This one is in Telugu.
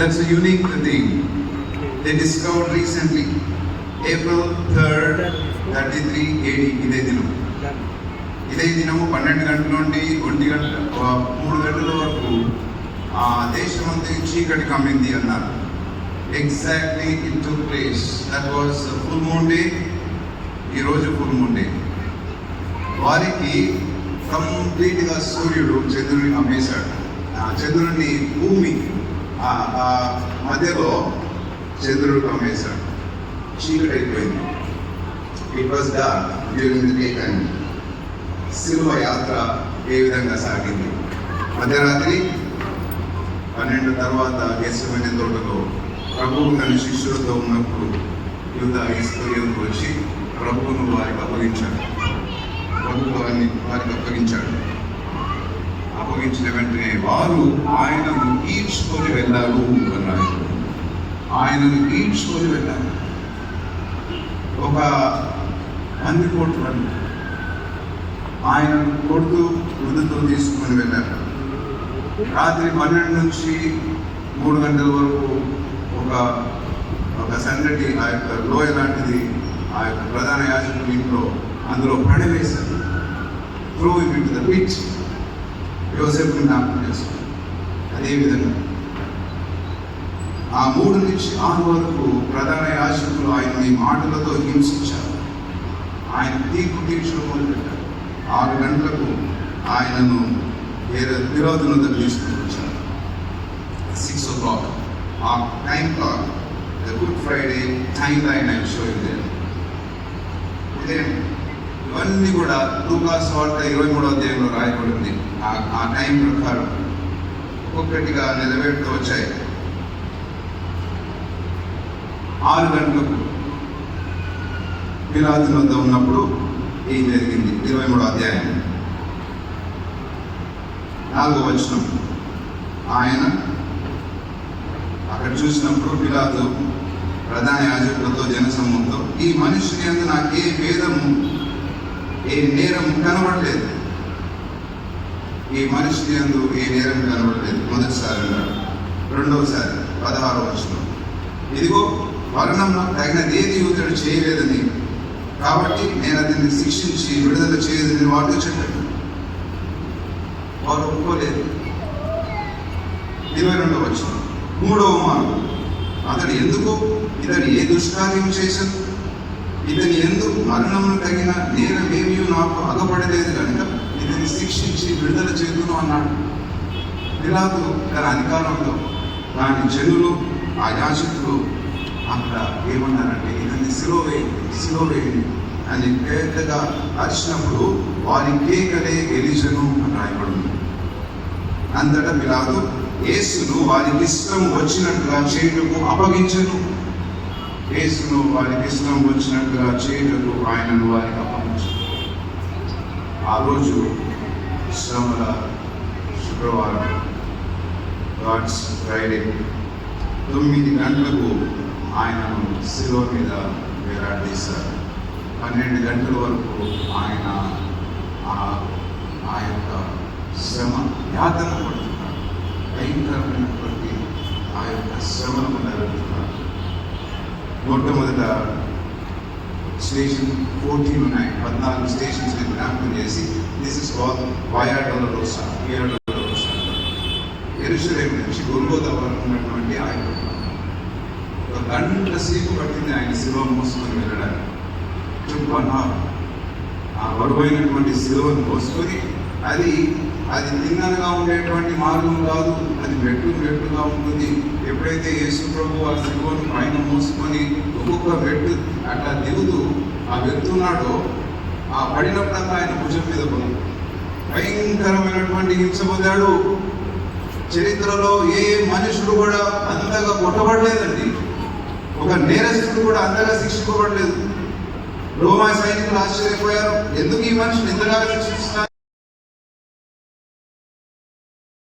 That's a unique thing. They discovered recently, April 3rd, 33 AD. ఇదే దినము 12 గంటల నుండి 1 గంట 3 గంటల వరకు ఆ దేశం అంతా చీకటి కమ్మింది అన్నారు. Exactly it took place. That was full moon day. ఈరోజు ఫుల్ మూన్ డే. వారికి కంప్లీట్గా సూర్యుడు చంద్రుడిని కమ్మేశాడు. చంద్రుడిని భూమి మధ్యలో చంద్రుడు కమ్మేశాడు. చీకటి అయిపోయింది. It was dark during the day time. సిలువ యాత్ర ఏ విధంగా సాగింది? మధ్యరాత్రి 12 తర్వాత గెత్సేమనే తోటలో ప్రభువు తన శిష్యులతో ఉన్నప్పుడు యూదా ఇస్కరియోతు వచ్చి ప్రభువును వారికి అప్పగించాడు. అప్పగించిన వెంటనే వారు ఆయనను ఈడ్చుకొని వెళ్ళారు అన్నారు. ఆయనను ఈడ్చుకొని వెళ్ళారు. ఒక మంది కోట్లు ఆయనను కొడుతూ వృద్ధుతో తీసుకొని వెళ్ళారు. రాత్రి 12 నుంచి 3 గంటల వరకు ఒక సంగటి ఆ యొక్క లోయ లాంటిది ఆ యొక్క ప్రధాన యాజకుడి ఇంట్లో అందులో పడవేశారు. Through it the pitch. యోసేపుని జ్ఞాపకం చేసుకున్నారు. అదేవిధంగా ఆ 3 నుంచి 6 వరకు ప్రధాన యాజకులు ఆయన్ని మాటలతో హింసించారు. ఆయన తీర్చడం మొదలుపెట్టారు. 6 గంటలకు ఆయనను విరోధుల దగ్గర తీసుకుని వచ్చారు. 6 o'clock ఆ time clock, the Good Friday timeline I show you there. ఇవన్నీ కూడా లూకా సువార్త 23వ అధ్యాయంలో రాయబడింది. ఆ టైం ప్రకారం ఒక్కొక్కటిగా నెరవేరుతూ వచ్చాయి. 6 గంటలకు పిలాతు వద్ద ఉన్నప్పుడు ఏం జరిగింది? 23వ అధ్యాయం 4వ వచనం. ఆయన అక్కడ చూసినప్పుడు పిలాతు ప్రధాన యాజకులతో జనసమూహంతో, ఈ మనిషిని యందు నాకు ఏ భేదము ఏ నేరం కనబడలేదు. ఈ మనిషిని యందు ఏ నేరం కనబడలేదు. మొదటిసారి అన్నాడు. రెండవసారి 16వ వచనం, ఇదిగో మరణం నాకు తగినది ఏది ఇతడు చేయలేదని, కాబట్టి నేను అతన్ని శిక్షించి విడుదల చేయదని వారితో చెప్పాడు. వారు ఒప్పుకోలేదు. 22వ వచనం, 3వ మార్గం, అతడు ఎందుకు ఇతడు ఏ దుష్కార్యం చేశాడు? ఇతని ఎందుకు మరణమును తగిన నేరమేమీ నాకు అగపడలేదు కనుక ఇతని శిక్షించి విడుదల చేతును అన్నాడు. పిలాతు తన అధికారంలో దాని జనులు ఆ యాజకులు అక్కడ ఏమన్నారంటే, ఇతన్ని సిలువేయండి అని పెద్దగా అరిచినప్పుడు వారి కేకలే ఎలిజను అని రాయబడింది. అంతటా పిలాతు యేసును వారికి ఇష్టం వచ్చినట్టుగా చేయుటకు అప్పగించను. యేసును వారికి ఇష్టం వచ్చినట్టుగా చేయుటకు ఆయనను వారికి అప్పగించను. ఆ రోజు శ్రమల శుక్రవారం, గాడ్స్ ఫ్రైడే, 9 గంటలకు ఆయనను శిలువ మీద వేలాడదీశారు. 12 గంటల వరకు ఆయన ఆ యొక్క శ్రమ యాతన పడుతున్నారు. భయంకరమైనటువంటి ఆ యొక్క శ్రమను నెరవేరుతున్నారు. మొట్టమొదట స్టేషన్ 14 ఉన్నాయి. 14 స్టేషన్స్ జ్ఞాపకం చేసి, దిస్ ఇస్ కాల్డ్ వయా డొలరోసా. యెరూషలేము నుంచి గొల్గోతా వరకు ఉన్నటువంటి ఆయన 1 గంట సేపు పట్టింది ఆయన శిలువ మోసుకొని వెళ్ళడానికి. 1 hour ఆ బరువైనటువంటి శిలువను మోసుకొని, అది తిన్నగా ఉండేటువంటి మార్గం కాదు, అది మెట్టుగా ఉంటుంది. ఎప్పుడైతే యేసు ప్రభు ఆ శిలువను పైన మోసుకొని ఒక్కొక్క మెట్టు అట్లా దిగుతూ వెళ్తున్నాడో, ఆ పడినప్పుడంతా ఆయన భుజం మీద పడి భయంకరమైనటువంటి హింస పొందాడు. చరిత్రలో ఏ మనుషుడు కూడా అంతగా కొట్టబడలేదండి. ఒక నేరస్తుడు కూడా అంతగా శిక్షింపబడలేదు. రోమా సైనికులు ఆశ్చర్యపోయారు, ఎందుకు ఈ మనిషిని ఇంతగా శిక్షిస్తున్నారు?